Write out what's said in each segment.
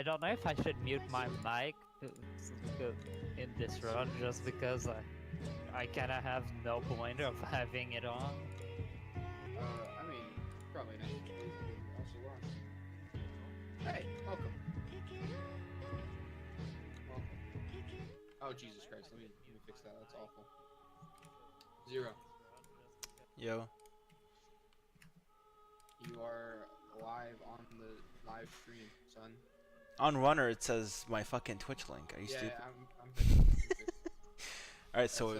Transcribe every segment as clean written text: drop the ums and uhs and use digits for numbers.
I don't know if I should mute my mic in this run just because I kind of have no point of having it on. I mean, probably not. Also wrong. Hey, welcome. Welcome. Oh, Jesus Christ, let me fix that, that's awful. 0. Yo. You are live on the live stream, son. On Runner, it says my fucking Twitch link. Are you stupid? I'm fixing it. Alright, so...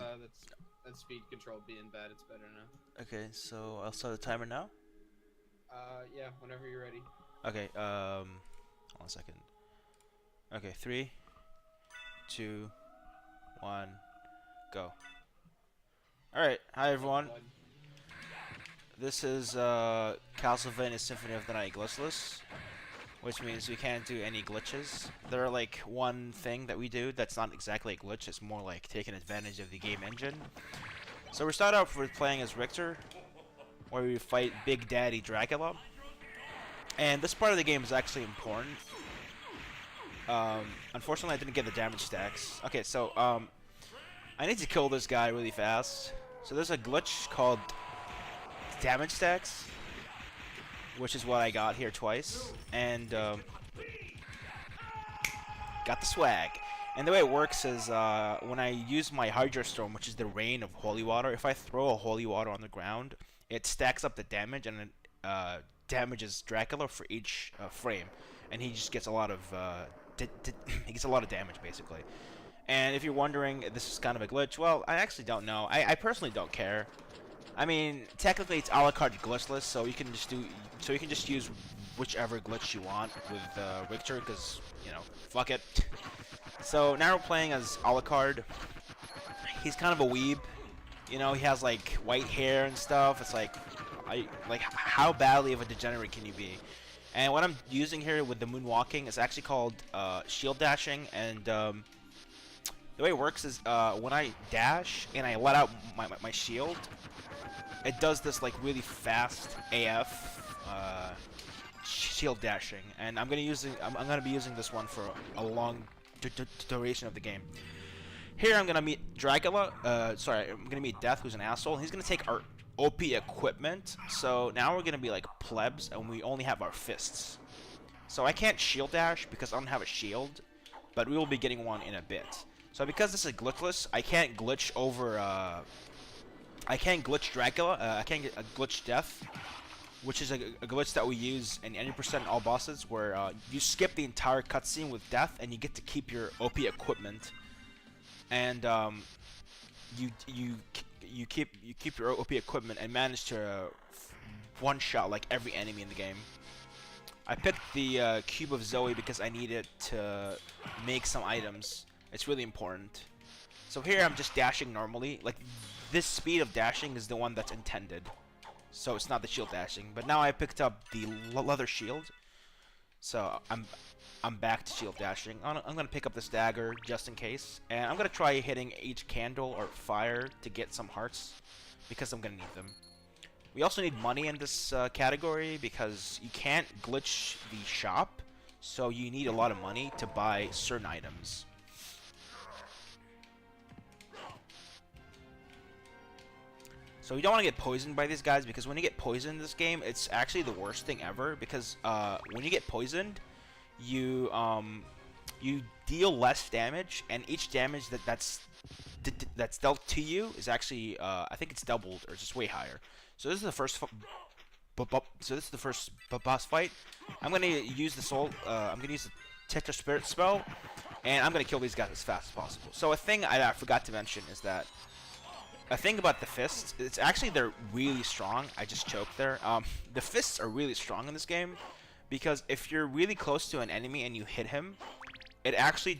That's speed control being bad, it's better now. Okay, so I'll start the timer now? Yeah, whenever you're ready. Okay, 1 second. Okay, 3, 2, 1, go. Alright, hi everyone. This is Castlevania Symphony of the Night Glitchless, which means we can't do any glitches. There are like one thing that we do that's not exactly a glitch, it's more like taking advantage of the game engine. So we start off with playing as Richter, where we fight Big Daddy Dracula. And this part of the game is actually important. Unfortunately I didn't get the damage stacks. Okay, so I need to kill this guy really fast. So there's a glitch called damage stacks, which is what I got here twice, and got the swag. And the way it works is when I use my Hydro Storm, which is the rain of holy water, if I throw a holy water on the ground, it stacks up the damage and it damages Dracula for each frame, and he just gets a lot of he gets a lot of damage basically. And if you're wondering, this is kind of a glitch. Well, I actually don't know. I personally don't care. I mean, technically it's a la carte glitchless, so you can just use whichever glitch you want with Richter, because you know, fuck it. So now we're playing as a la carte. He's kind of a weeb, you know. He has like white hair and stuff. It's like, how badly of a degenerate can you be? And what I'm using here with the moonwalking is actually called shield dashing, and the way it works is when I dash and I let out my shield, it does this like really fast AF shield dashing, and I'm gonna be using this one for a long duration of the game. Here I'm gonna meet Dracula. I'm gonna meet Death, who's an asshole. He's gonna take our OP equipment. So now we're gonna be like plebs, and we only have our fists. So I can't shield dash because I don't have a shield, but we will be getting one in a bit. So because this is glitchless, I can't glitch over. I can't glitch Dracula. I can't get a glitch Death, which is a glitch that we use in 90% all bosses, where you skip the entire cutscene with Death and you get to keep your OP equipment, and you keep your OP equipment and manage to one shot like every enemy in the game. I picked the Cube of Zoe because I need it to make some items. It's really important. So here I'm just dashing normally. Like, this speed of dashing is the one that's intended, so it's not the shield dashing. But now I picked up the leather shield, so I'm back to shield dashing. I'm gonna pick up this dagger just in case, and I'm gonna try hitting each candle or fire to get some hearts because I'm gonna need them. We also need money in this category because you can't glitch the shop, so you need a lot of money to buy certain items. So you don't want to get poisoned by these guys, because when you get poisoned in this game, it's actually the worst thing ever, because when you get poisoned, you deal less damage, and each damage that's dealt to you is actually I think it's doubled or just way higher. So this is the first boss fight. I'm gonna use the I'm gonna use the Tetra Spirit spell, and I'm gonna kill these guys as fast as possible. So a thing I forgot to mention is that a thing about the fists, it's actually they're really strong. I just choked there. The fists are really strong in this game, because if you're really close to an enemy and you hit him, it actually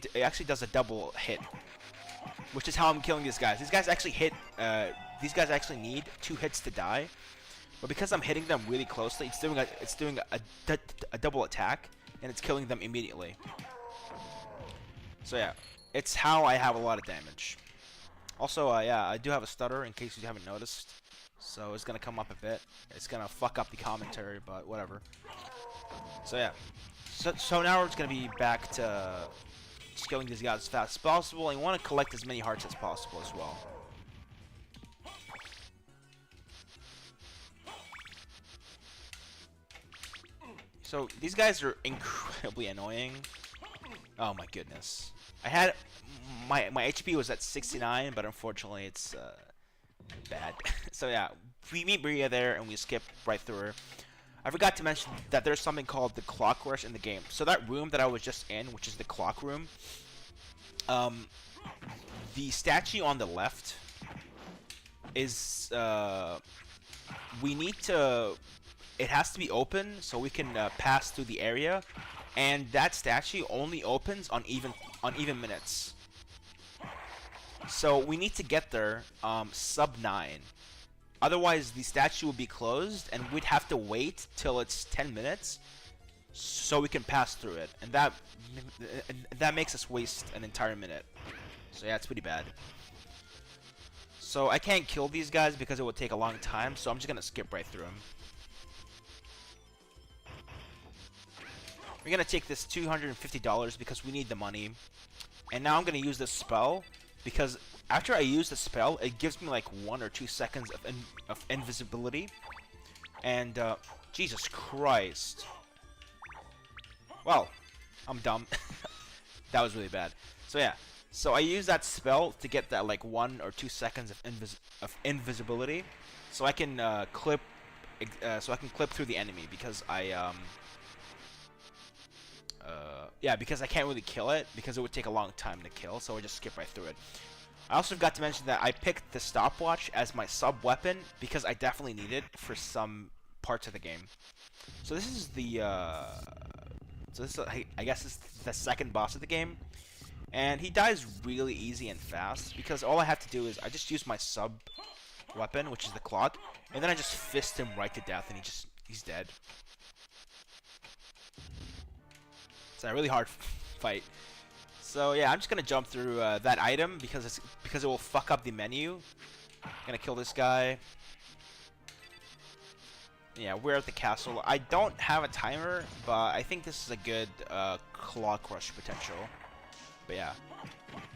does a double hit, which is how I'm killing these guys. These guys actually hit. These guys actually need 2 hits to die, but because I'm hitting them really closely, it's doing a double attack, and it's killing them immediately. So yeah, it's how I have a lot of damage. Also, yeah, I do have a stutter in case you haven't noticed, so it's gonna come up a bit. It's gonna fuck up the commentary, but whatever. So yeah. So now we're just gonna be back to just killing these guys as fast as possible, and you want to collect as many hearts as possible as well. So these guys are incredibly annoying. Oh my goodness. I had my HP was at 69, but unfortunately it's bad. So yeah, we meet Bria there and we skip right through her. I forgot to mention that there's something called the clock rush in the game. So that room that I was just in, which is the clock room, the statue on the left is we need to. It has to be open so we can pass through the area, and that statue only opens on even minutes. So we need to get there sub 9. Otherwise, the statue will be closed, and we'd have to wait till it's 10 minutes so we can pass through it, and that makes us waste an entire minute. So yeah, it's pretty bad. So I can't kill these guys because it would take a long time, so I'm just gonna skip right through them. We're gonna take this $250 because we need the money, and now I'm gonna use this spell because after I use the spell, it gives me like 1 or 2 seconds of invisibility, and Jesus Christ. Well, I'm dumb. That was really bad. So yeah, so I use that spell to get that like 1 or 2 seconds of invisibility, so I can clip through the enemy because because I can't really kill it because it would take a long time to kill, so I just skip right through it. I also forgot to mention that I picked the stopwatch as my sub weapon because I definitely need it for some parts of the game. So this is the I guess this is the second boss of the game, and he dies really easy and fast because all I have to do is I just use my sub weapon, which is the clock, and then I just fist him right to death, and he's dead. It's a really hard fight. So yeah, I'm just gonna jump through that item because it will fuck up the menu. Gonna kill this guy. Yeah, we're at the castle. I don't have a timer, but I think this is a good clock rush potential. But yeah.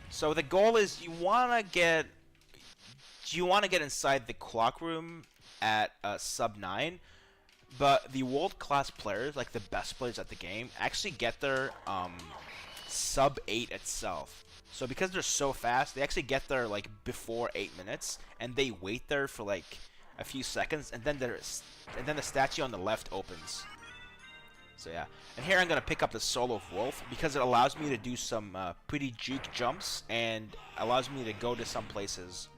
So the goal is you wanna get inside the clock room at sub 9. But the world-class players, like the best players at the game, actually get their sub 8 itself. So because they're so fast, they actually get there like before 8 minutes, and they wait there for like a few seconds, and then the statue on the left opens. So yeah, and here I'm gonna pick up the Soul of Wolf because it allows me to do some pretty juke jumps and allows me to go to some places.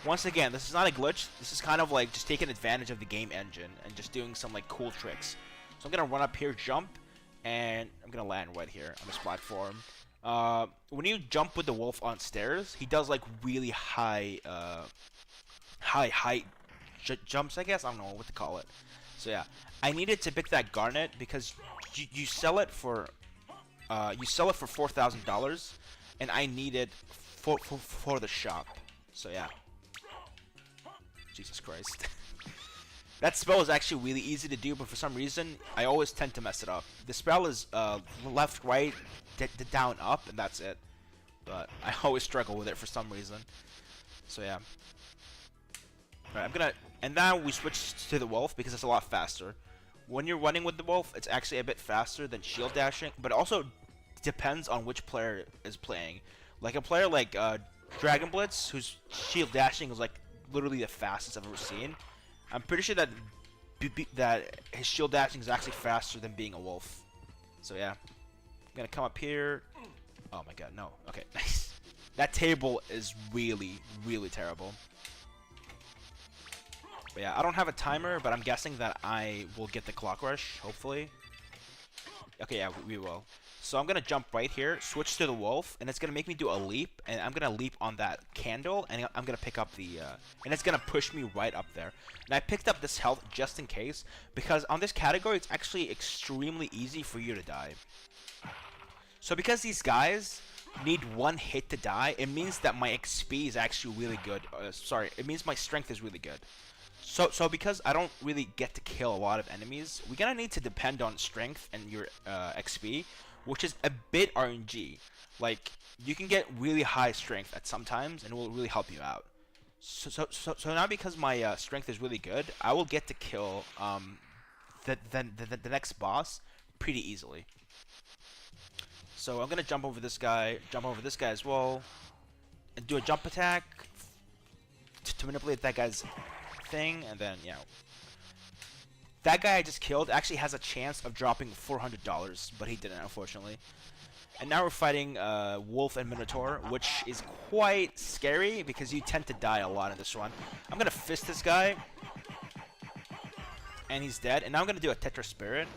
Once again, this is not a glitch. This is kind of like just taking advantage of the game engine and just doing some like cool tricks. So I'm gonna run up here, jump, and I'm gonna land right here on this platform. When you jump with the wolf on stairs, he does like really high jumps, I guess. I don't know what to call it. So yeah, I needed to pick that garnet because you sell it for $4,000, and I need it for the shop. So yeah. Jesus Christ. That spell is actually really easy to do, but for some reason, I always tend to mess it up. The spell is left, right, down, up, and that's it. But I always struggle with it for some reason. So yeah. Alright, and now we switch to the wolf because it's a lot faster. When you're running with the wolf, it's actually a bit faster than shield dashing, but it also depends on which player is playing. Like a player like Dragon Blitz, whose shield dashing is like literally the fastest I've ever seen. I'm pretty sure that his shield dashing is actually faster than being a wolf. So yeah, I'm gonna come up here. Oh my god, no. Okay, nice. That table is really, really terrible. But yeah, I don't have a timer, but I'm guessing that I will get the clock rush, hopefully. Okay, yeah, we will. So I'm gonna jump right here, switch to the wolf, and it's gonna make me do a leap, and I'm gonna leap on that candle, and I'm gonna pick up the, and it's gonna push me right up there. And I picked up this health just in case, because on this category, it's actually extremely easy for you to die. So because these guys need one hit to die, it means that my XP is actually really good. Sorry, it means my strength is really good. So because I don't really get to kill a lot of enemies, we're gonna need to depend on strength and your XP, which is a bit RNG. Like, you can get really high strength at some times, and it will really help you out. So now because my strength is really good, I will get to kill the next boss pretty easily. So I'm gonna jump over this guy as well, and do a jump attack to manipulate that guy's thing, and then, you know, that guy I just killed actually has a chance of dropping $400, but he didn't, unfortunately. And now we're fighting Wolf and Minotaur, which is quite scary because you tend to die a lot in this one. I'm gonna fist this guy, and he's dead. And now I'm gonna do a Tetra Spirit.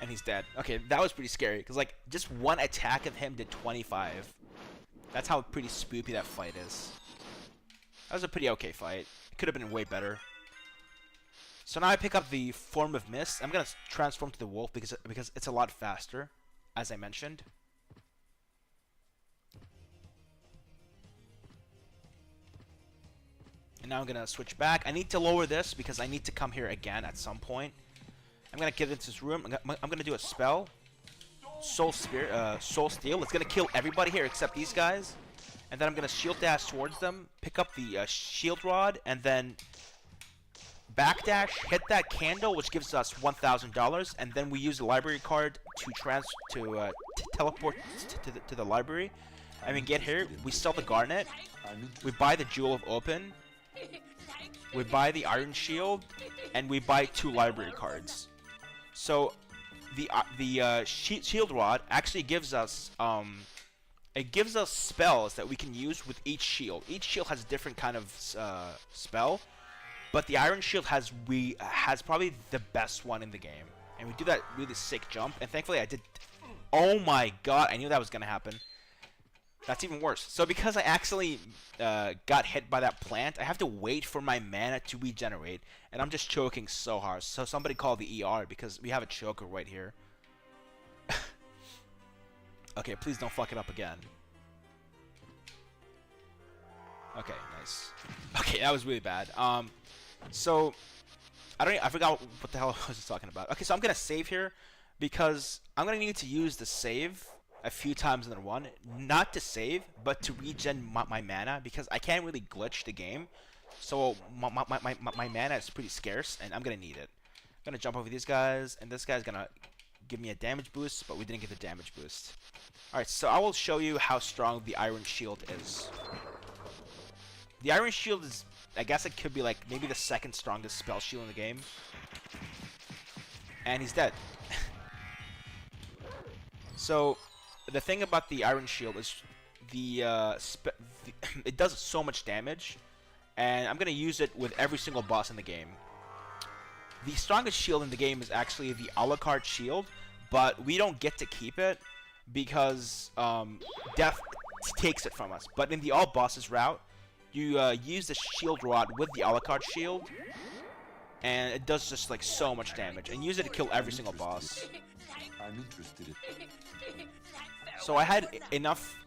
And he's dead. Okay, that was pretty scary because, like, just one attack of him did 25. That's how pretty spoopy that fight is. That was a pretty okay fight. It could have been way better. So now I pick up the Form of Mist. I'm gonna transform to the wolf because it's a lot faster, as I mentioned. And now I'm gonna switch back. I need to lower this because I need to come here again at some point. I'm gonna get into this room. I'm gonna do a spell. Soul Steel. It's gonna kill everybody here except these guys. And then I'm gonna Shield Dash towards them, pick up the Shield Rod, and then backdash, hit that candle, which gives us $1,000, and then we use the library card to teleport to the library. And we get here, we sell the Garnet, we buy the Jewel of Open, we buy the Iron Shield, and we buy 2 library cards. So the Shield Rod actually gives us it gives us spells that we can use with each shield. Each shield has a different kind of spell, but the Iron Shield has probably the best one in the game. And we do that really sick jump, and thankfully I did. Oh my god, I knew that was gonna happen. That's even worse. So because I actually got hit by that plant, I have to wait for my mana to regenerate, and I'm just choking so hard. So somebody call the ER because we have a choker right here. Okay, please don't fuck it up again. Okay, nice. Okay, that was really bad. So I forgot what the hell I was just talking about. Okay, so I'm gonna save here because I'm gonna need to use the save a few times in one. Not to save, but to regen my mana because I can't really glitch the game. So my mana is pretty scarce, and I'm gonna need it. I'm gonna jump over these guys, and this guy's gonna give me a damage boost, but we didn't get the damage boost. Alright, so I will show you how strong the Iron Shield is. The Iron Shield is, I guess it could be like maybe the second strongest spell shield in the game. And he's dead. So the thing about the Iron Shield is it does so much damage, and I'm gonna use it with every single boss in the game. The strongest shield in the game is actually the a la carte shield, but we don't get to keep it because Death takes it from us. But in the all bosses route, you use the Shield Rod with the a la carte shield, and it does just like so much damage, and use it to kill every single boss. I'm interested. So I had enough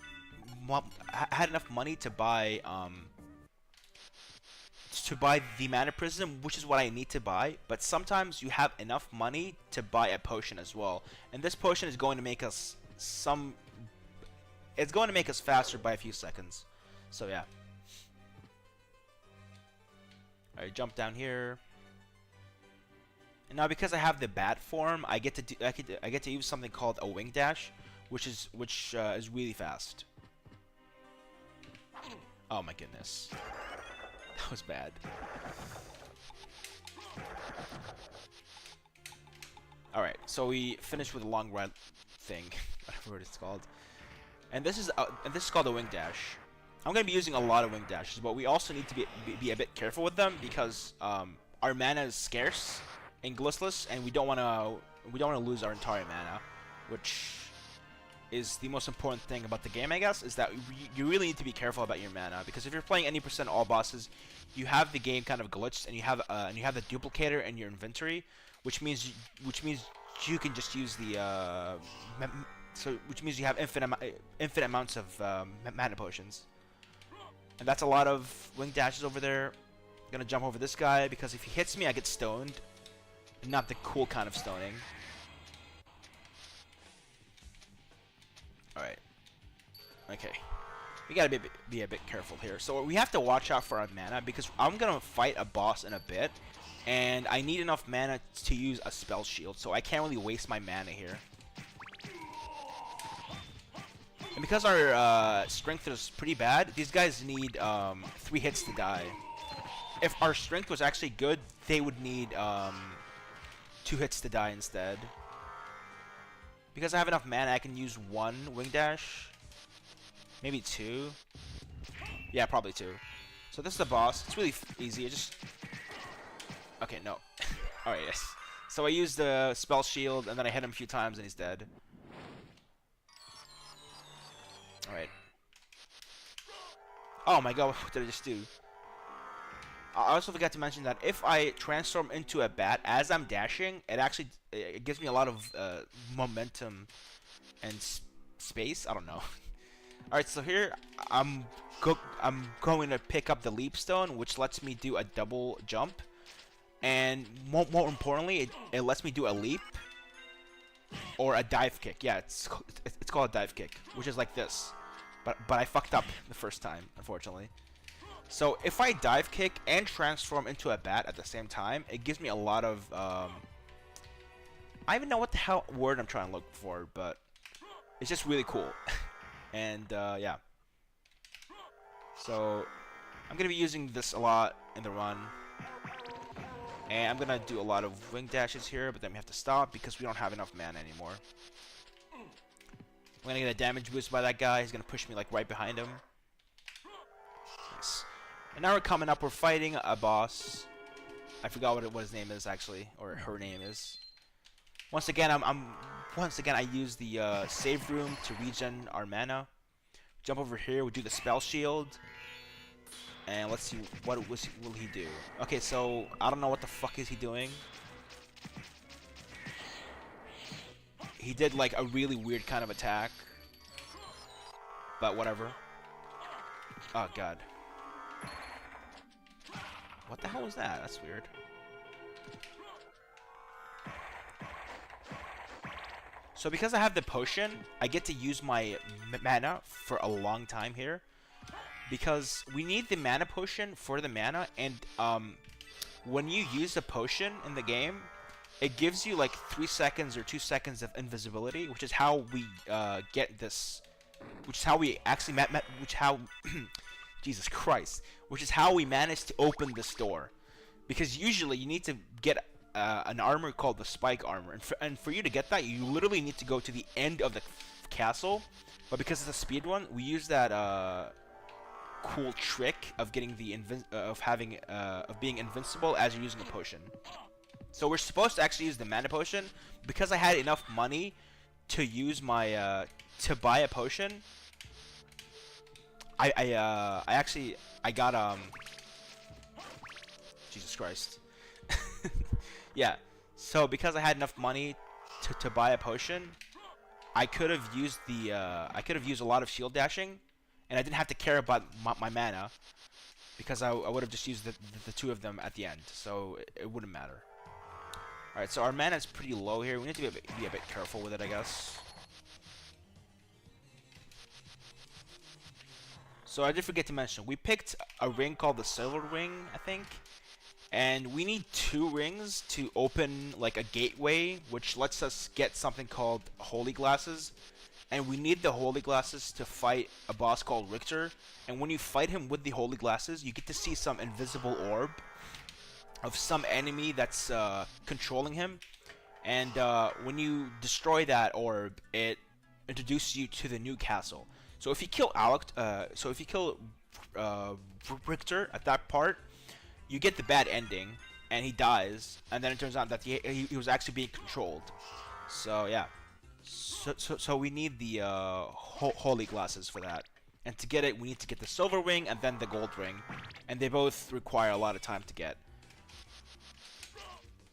money to buy the Mana Prism, which is what I need to buy, but sometimes you have enough money to buy a potion as well, and this potion is going to make us it's going to make us faster by a few seconds. So yeah. Alright, jump down here. And now because I have the bat form, I get to use something called a wing dash, which is really fast. Oh my goodness. That was bad. Alright, so we finished with the long run thing, whatever it's called. And this is called a wing dash. I'm gonna be using a lot of wing dashes, but we also need to be a bit careful with them because our mana is scarce in Glitchless, and we don't wanna lose our entire mana, which is the most important thing about the game, I guess, is that you really need to be careful about your mana, because if you're playing any % all bosses, you have the game kind of glitched, and you have the duplicator in your inventory, which means you can just use the which means you have infinite amounts of mana potions. And that's a lot of wing dashes over there. Gonna jump over this guy because if he hits me, I get stoned. Not the cool kind of stoning. Alright. Okay. We gotta be a bit careful here. So we have to watch out for our mana because I'm gonna fight a boss in a bit. And I need enough mana to use a spell shield. So I can't really waste my mana here. And because our strength is pretty bad, these guys need 3 hits to die. If our strength was actually good, they would need 2 hits to die instead. Because I have enough mana, I can use 1 wing dash. Maybe 2. Yeah, probably 2. So this is the boss. It's really easy. Okay, no. Alright, yes. So I used the spell shield, and then I hit him a few times, and he's dead. Alright. Oh my god, what did I just do? I also forgot to mention that if I transform into a bat as I'm dashing, it gives me a lot of momentum and space. I don't know. Alright, so here I'm going to pick up the leap stone, which lets me do a double jump. And more importantly, it lets me do a leap or a dive kick. Yeah, it's called a dive kick, which is like this. But I fucked up the first time, unfortunately. So if I dive kick and transform into a bat at the same time, it gives me a lot of I don't even know what the hell word I'm trying to look for, but it's just really cool. And yeah. So I'm gonna be using this a lot in the run. And I'm gonna do a lot of wing dashes here, but then we have to stop because we don't have enough mana anymore. I'm gonna get a damage boost by that guy. He's gonna push me like right behind him. Nice. And now we're coming up. We're fighting a boss. I forgot what his name is actually, or her name is. Once again, I use the save room to regen our mana. Jump over here. We do the spell shield. And let's see what will he do. Okay, so I don't know what the fuck is he doing. He did like a really weird kind of attack. But whatever. Oh god. What the hell was that? That's weird. So because I have the potion, I get to use my mana for a long time here. Because we need the mana potion for the mana, and when you use a potion in the game, it gives you like 3 seconds or 2 seconds of invisibility, which is how we get this, which is how we actually Jesus Christ, which is how we managed to open this door. Because usually you need to get an armor called the spike armor, and for you to get that, you literally need to go to the end of the castle. But because it's a speed one, we use that cool trick of getting the of being invincible as you're using a potion. So we're supposed to actually use the mana potion. Because I had enough money to use my to buy a potion, I got Jesus Christ. Yeah, so because I had enough money to buy a potion, I could have used a lot of shield dashing, and I didn't have to care about my mana, because I would have just used the 2 of them at the end, so it wouldn't matter. Alright, so our mana is pretty low here. We need to be a bit careful with it, I guess. So I did forget to mention, we picked a ring called the Silver Ring, I think. And we need 2 rings to open like a gateway, which lets us get something called Holy Glasses. And we need the Holy Glasses to fight a boss called Richter. And when you fight him with the Holy Glasses, you get to see some invisible orb of some enemy that's controlling him. And when you destroy that orb, it introduces you to the new castle. So if you kill Richter at that part, you get the bad ending, and he dies, and then it turns out that he was actually being controlled. So yeah, so we need the Holy Glasses for that, and to get it, we need to get the Silver Ring and then the Gold Ring, and they both require a lot of time to get.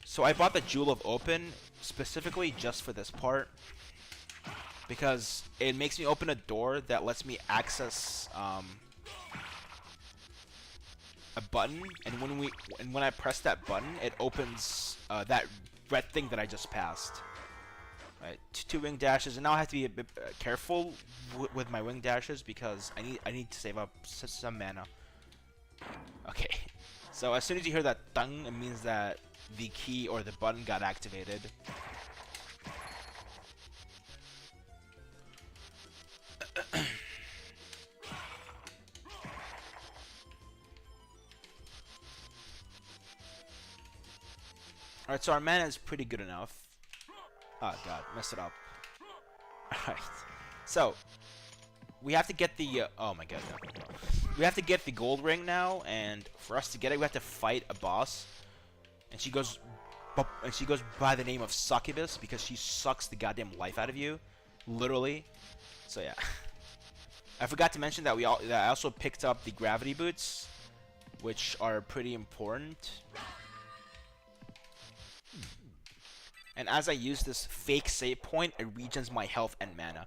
So I bought the Jewel of Open specifically just for this part, because it makes me open a door that lets me access button, and when I press that button, it opens that red thing that I just passed. Right, two wing dashes, and now I have to be a bit careful with my wing dashes because I need to save up some mana. Okay, so as soon as you hear that thung, it means that the key or the button got activated. Alright, so our mana is pretty good enough. Oh god, messed it up. Alright. So, we have to get the oh my god, no. We have to get the gold ring now, and for us to get it we have to fight a boss. And she goes by the name of Succubus because she sucks the goddamn life out of you. Literally. So yeah. I forgot to mention that I also picked up the gravity boots, which are pretty important. And as I use this fake save point, it regens my health and mana.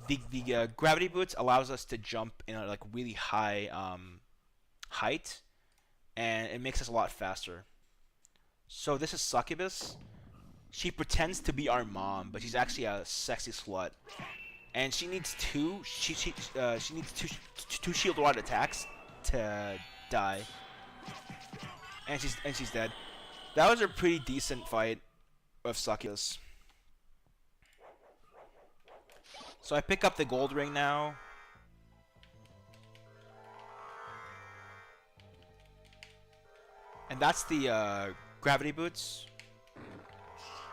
The gravity boots allows us to jump in a like really high height, and it makes us a lot faster. So this is Succubus. She pretends to be our mom, but she's actually a sexy slut, and she needs two. She needs two shield ward attacks to die, and she's dead. That was a pretty decent fight of Succubus. So I pick up the gold ring now. And that's the gravity boots.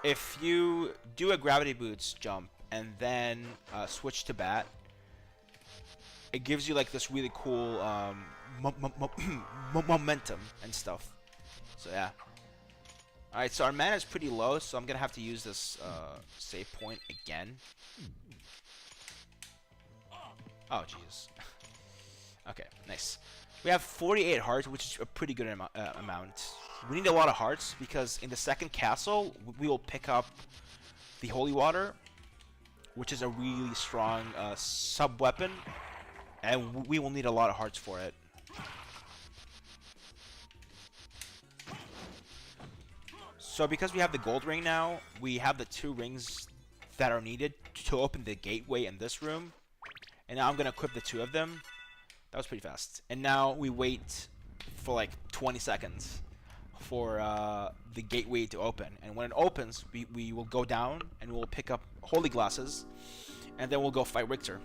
If you do a gravity boots jump and then switch to bat, it gives you like this really cool momentum and stuff. So yeah. Alright, so our mana is pretty low, so I'm gonna have to use this save point again. Oh, jeez. Okay, nice. We have 48 hearts, which is a pretty good amount. We need a lot of hearts, because in the second castle, we will pick up the Holy Water, which is a really strong sub-weapon, and we will need a lot of hearts for it. So because we have the gold ring now, we have the 2 rings that are needed to open the gateway in this room. And now I'm going to equip the 2 of them. That was pretty fast. And now we wait for like 20 seconds for the gateway to open. And when it opens, we will go down and we'll pick up holy glasses. And then we'll go fight Richter.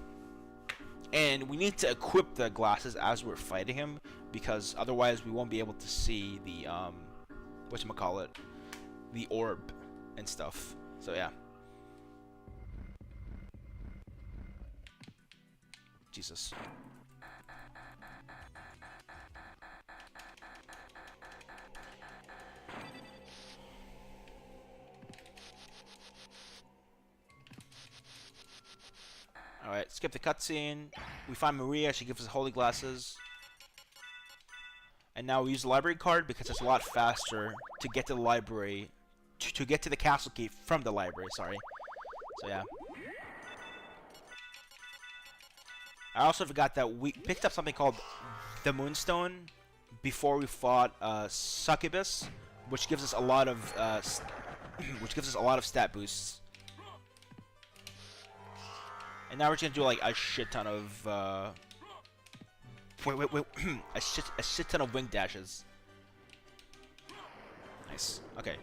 And we need to equip the glasses as we're fighting him, because otherwise we won't be able to see the, whatchamacallit, the orb and stuff. So yeah. Jesus. Alright, skip the cutscene. We find Maria, she gives us holy glasses. And now we use the library card because it's a lot faster to get to the library, to get to the castle key from the library, sorry. So yeah. I also forgot that we picked up something called the Moonstone before we fought Succubus, which gives us a lot of stat boosts. And now we're just gonna do like a shit ton of a shit ton of wing dashes. Nice. Okay.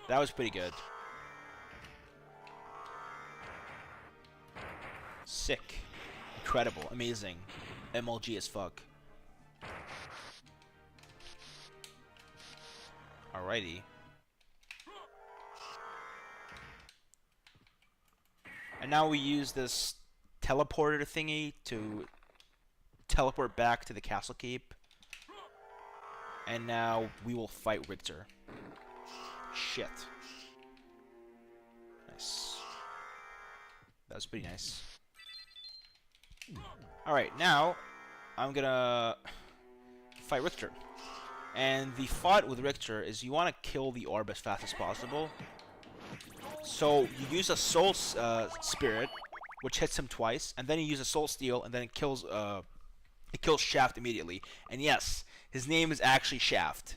That was pretty good. Sick. Incredible. Amazing. MLG as fuck. Alrighty. And now we use this teleporter thingy to teleport back to the castle keep. And now we will fight Richter. Shit. Nice. That was pretty nice. Alright, now I'm gonna fight Richter. And the fight with Richter is you want to kill the orb as fast as possible. So you use a soul spirit, which hits him twice, and then you use a soul steal, and then it kills Shaft immediately. And yes, His name is actually Shaft.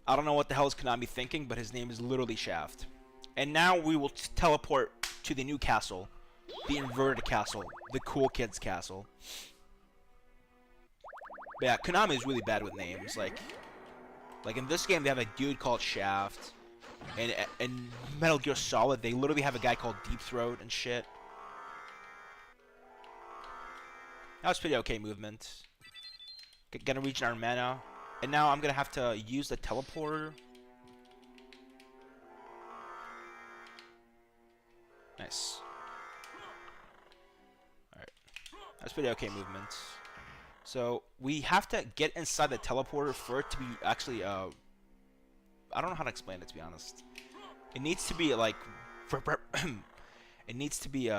I don't know what the hell is Konami thinking, but his name is literally Shaft. And now we will teleport to the new castle. The inverted castle. The cool kids castle. But yeah, Konami is really bad with names. Like in this game, they have a dude called Shaft. And in Metal Gear Solid, they literally have a guy called Deep Throat and shit. That was pretty okay movement. Gonna reach our mana. And now I'm gonna have to use the teleporter. Nice. Alright. That's pretty okay movement. So, we have to get inside the teleporter for it to be actually, I don't know how to explain it, to be honest. It needs to be, like, it needs to be,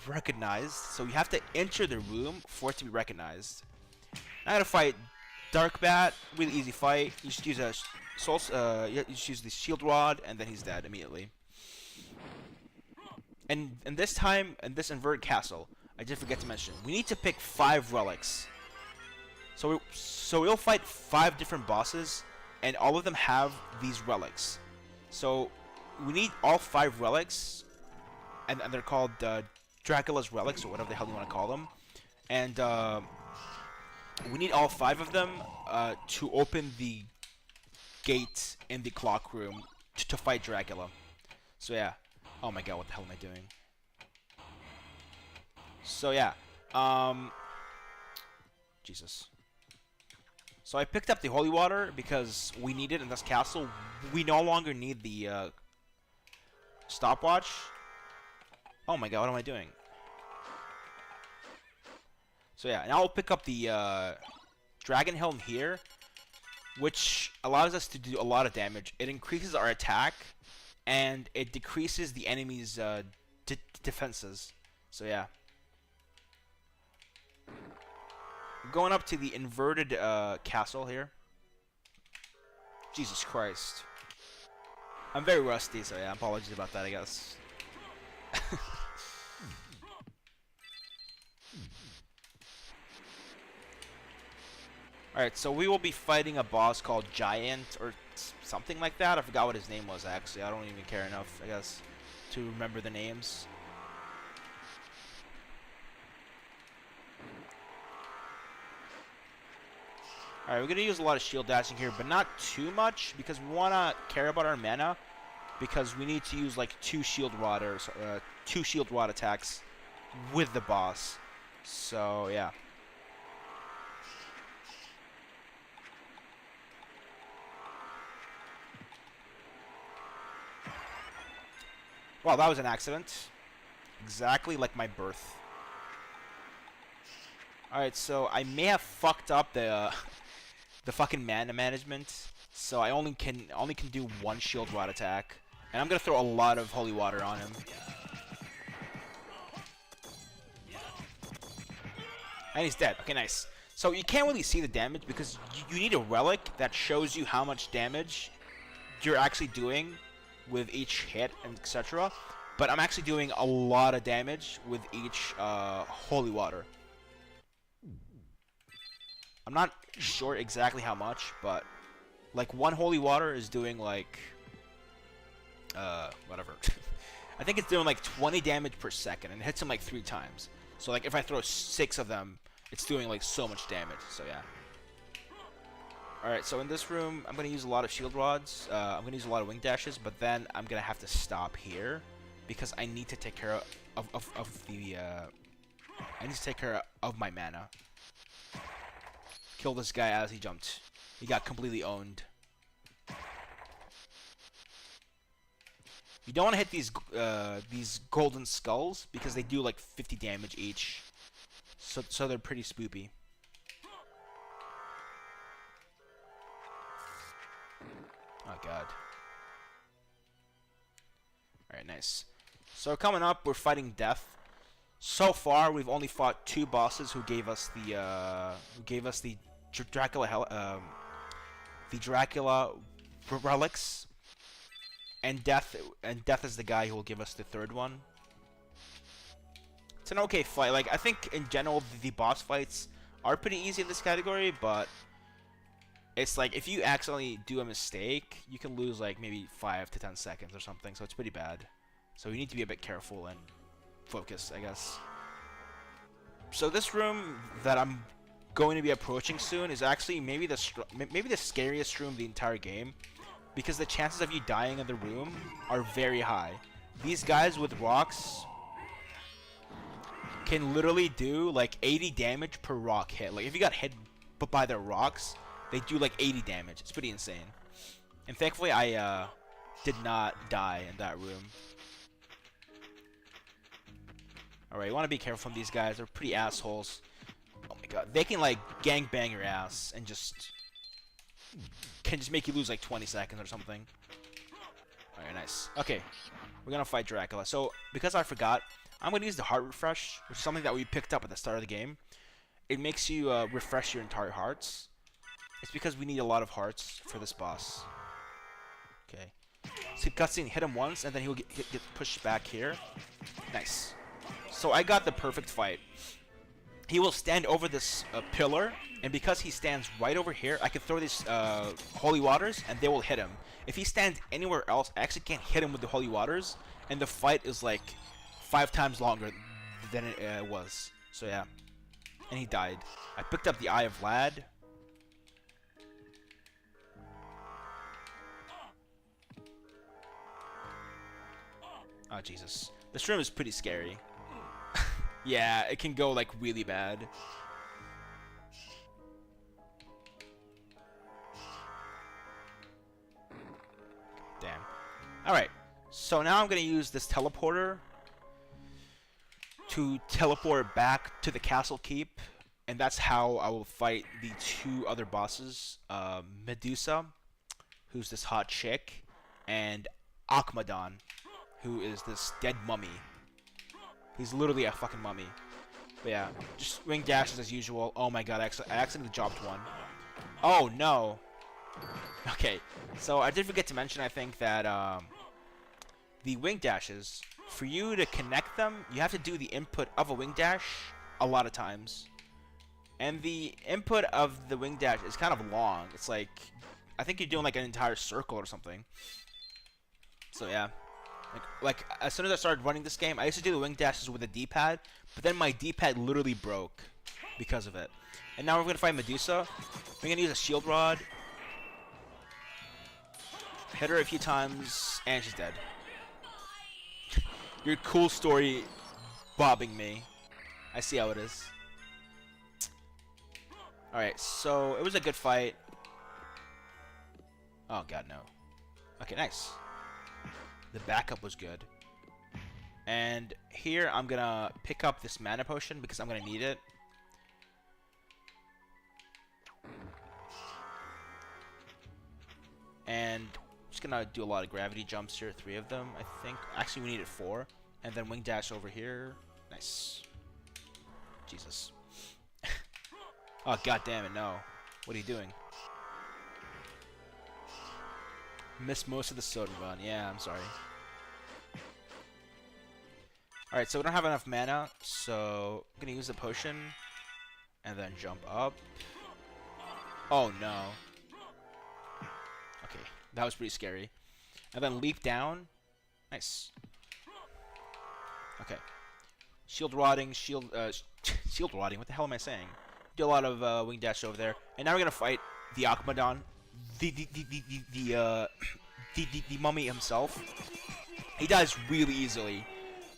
recognized. So, you have to enter the room for it to be recognized. I'm gonna fight Darkbat. Really easy fight. You just use a you just use the shield rod, and then he's dead immediately. And this time, in this inverted castle, I did forget to mention, we need to pick 5 relics. So we'll fight 5 different bosses, and all of them have these relics. So we need all 5 relics, and they're called Dracula's relics, or whatever the hell you want to call them. And we need all 5 of them to open the gate in the clock room to fight Dracula. So yeah. Oh my god, what the hell am I doing? So yeah. Jesus. So I picked up the holy water because we need it in this castle. We no longer need the stopwatch. Oh my god, what am I doing? So yeah, and I'll pick up the Dragon Helm here, which allows us to do a lot of damage. It increases our attack, and it decreases the enemy's defenses. So yeah. Going up to the inverted castle here. Jesus Christ. I'm very rusty, so yeah, apologies about that, I guess. Alright, so we will be fighting a boss called Giant, or something like that. I forgot what his name was, actually. I don't even care enough, I guess, to remember the names. Alright, we're going to use a lot of shield dashing here, but not too much, because we want to care about our mana, because we need to use, like, 2 shield rod attacks with the boss. So, yeah. Wow, that was an accident. Exactly like my birth. Alright, so I may have fucked up the fucking mana management. So I only can do 1 shield rod attack. And I'm gonna throw a lot of holy water on him. And he's dead. Okay, nice. So you can't really see the damage because you need a relic that shows you how much damage you're actually doing with each hit and etc. But I'm actually doing a lot of damage with each holy water. I'm not sure exactly how much, but like 1 holy water is doing like whatever. I think it's doing like 20 damage per second, and it hits him like 3 times. So like if I throw 6 of them, it's doing like so much damage. So yeah. Alright, so in this room, I'm going to use a lot of shield rods. I'm going to use a lot of wing dashes, but then I'm going to have to stop here because I need to take care of the I need to take care of my mana. Kill this guy as he jumped. He got completely owned. You don't want to hit these golden skulls because they do like 50 damage each. So they're pretty spoopy. Oh god. Alright, nice. So coming up, we're fighting Death. So far, we've only fought 2 bosses who gave us the Dracula relics, and Death is the guy who will give us the 3rd one. It's an okay fight. Like I think in general the boss fights are pretty easy in this category, but it's like if you accidentally do a mistake, you can lose like maybe 5 to 10 seconds or something. So it's pretty bad. So you need to be a bit careful and focused, I guess. So this room that I'm going to be approaching soon is actually maybe the scariest room of the entire game, because the chances of you dying in the room are very high. These guys with rocks can literally do like 80 damage per rock hit. Like if you got hit by their rocks, they do like 80 damage. It's pretty insane. And thankfully I did not die in that room. Alright, you want to be careful from these guys. They're pretty assholes. Oh my god. They can like gangbang your ass and can just make you lose like 20 seconds or something. Alright, nice. Okay, we're gonna fight Dracula. So, because I forgot, I'm gonna use the heart refresh, which is something that we picked up at the start of the game. It makes you refresh your entire hearts. It's because we need a lot of hearts for this boss. Okay. Skip cutscene, hit him once, and then he'll get pushed back here. Nice. So I got the perfect fight. He will stand over this pillar, and because he stands right over here, I can throw these holy waters, and they will hit him. If he stands anywhere else, I actually can't hit him with the holy waters, and the fight is like 5 times longer than it was. So yeah. And he died. I picked up the Eye of Vlad. Oh, Jesus. This room is pretty scary. Yeah, it can go like really bad. Damn. Alright. So now I'm going to use this teleporter to teleport back to the castle keep. And that's how I will fight the 2 other bosses. Medusa, who's this hot chick, and Akmadon, who is this dead mummy. He's literally a fucking mummy. But yeah, just wing dashes as usual. Oh my god, I accidentally dropped one. Oh no. Okay, so I did forget to mention, I think, that the wing dashes, for you to connect them, you have to do the input of a wing dash a lot of times. And the input of the wing dash is kind of long. It's like, I think you're doing like an entire circle or something. So yeah. Like as soon as I started running this game, I used to do the wing dashes with a D-pad, but then my D-pad literally broke because of it. And now we're gonna fight Medusa. We're gonna use a shield rod, hit her a few times, and she's dead. Your cool story bobbing me. I see how it is. Alright, so it was a good fight. Oh god, no. Okay, nice. The backup was good. And here I'm gonna pick up this mana potion because I'm gonna need it. And just gonna do a lot of gravity jumps here, 3 of them, I think. Actually, we needed 4. And then wing dash over here. Nice. Jesus. Oh god damn it, no. What are you doing? Missed most of the soda run. Yeah, I'm sorry. Alright, so we don't have enough mana, so I'm gonna use the potion and then jump up. Oh no. Okay, that was pretty scary. And then leap down. Nice. Okay. Shield rodding, shield rodding, what the hell am I saying? Do a lot of wing dash over there. And now we're gonna fight the Akmadon. The mummy himself. He dies really easily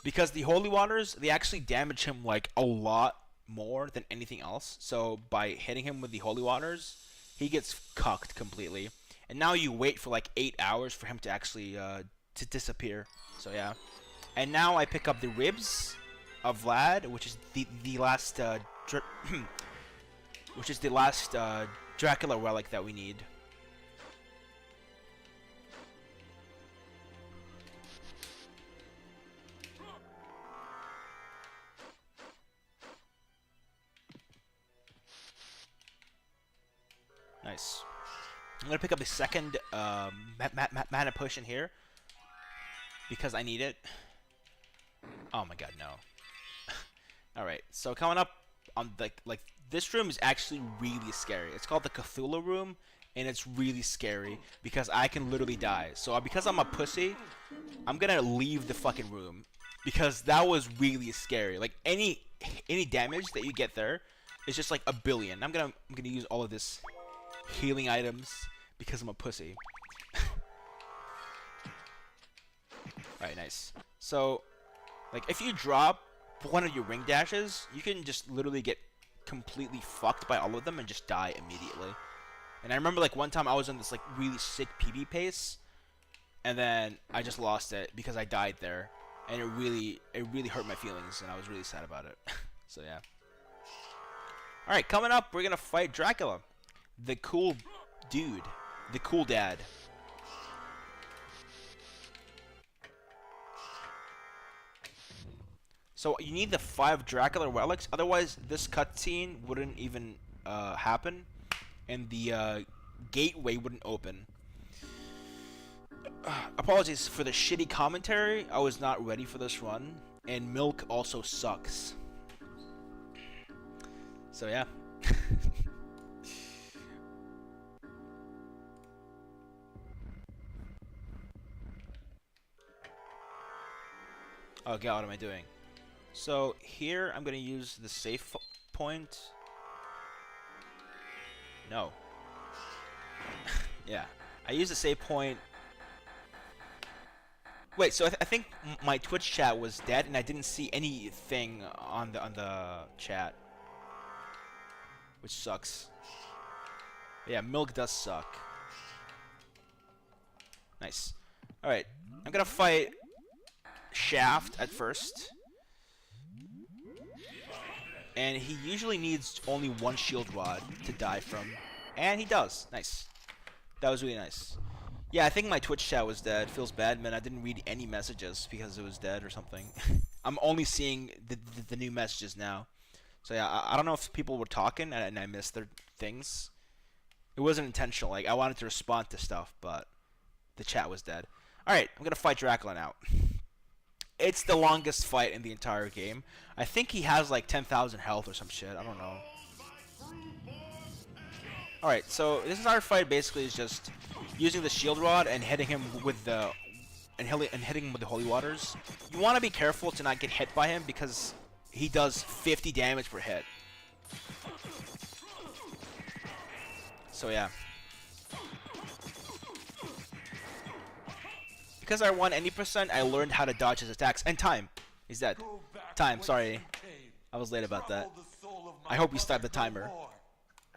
because the holy waters, they actually damage him like a lot more than anything else. So by hitting him with the holy waters, he gets cucked completely. And now you wait for like 8 hours for him to actually to disappear. So yeah. And now I pick up the ribs of Vlad, which is the last which is the last Dracula relic that we need. Nice. I'm gonna pick up the second mana potion here because I need it. Oh my god, no. All right, so coming up on like this room is actually really scary. It's called the Cthulhu room, and it's really scary because I can literally die. So because I'm a pussy, I'm gonna leave the fucking room because that was really scary. Like any damage that you get there is just like a billion. I'm gonna use all of this healing items because I'm a pussy. Alright, nice. So, like, if you drop one of your ring dashes, you can just literally get completely fucked by all of them and just die immediately. And I remember, like, one time I was on this, like, really sick PB pace, and then I just lost it because I died there. And it really hurt my feelings, and I was really sad about it. So, yeah. Alright, coming up, we're gonna fight Dracula. The cool dude. The cool dad. So you need the 5 Dracula relics, otherwise this cutscene wouldn't even happen, and the gateway wouldn't open. Apologies for the shitty commentary. I was not ready for this run, and milk also sucks. So yeah. Oh god, what am I doing? So here I'm gonna use the save point. No. Yeah, I use the save point. Wait, so I think my Twitch chat was dead, and I didn't see anything on the chat, which sucks. Yeah, milk does suck. Nice. All right, I'm gonna fight Shaft at first. And he usually needs only 1 shield rod to die from. And he does. Nice. That was really nice. Yeah, I think my Twitch chat was dead. Feels bad, man. I didn't read any messages because it was dead or something. I'm only seeing the new messages now. So yeah, I don't know if people were talking and I missed their things. It wasn't intentional. Like, I wanted to respond to stuff, but the chat was dead. Alright, I'm gonna fight Dracula now. It's the longest fight in the entire game. I think he has like 10,000 health or some shit. I don't know. Alright, so this is our fight. Basically is just using the shield rod and hitting him with the hitting him with the holy waters. You want to be careful to not get hit by him because he does 50 damage per hit. So yeah. Because I won any percent, I learned how to dodge his attacks. And time. He's dead. Time, sorry. I was late about that. I hope you stopped the timer.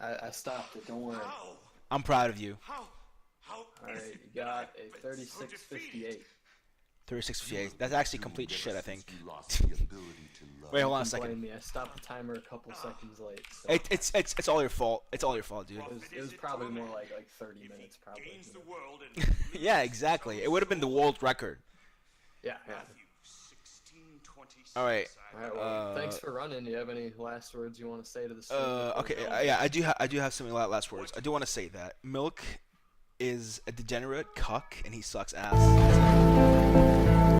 I stopped it, don't worry. I'm proud of you. Alright, you got a 3658. 3658. That's actually complete shit, I think. Wait, hold on a Don't blame second. me, I stopped the timer a couple seconds late. So It's all your fault. It's all your fault, dude. it was probably more like 30 minutes, probably. Yeah, exactly. It would have been the world record. Yeah. Alright. Alright, well, thanks for running. Do you have any last words you want to say to the Okay, yeah, I do have some last words. I do want to say that Milk is a degenerate cuck and he sucks ass.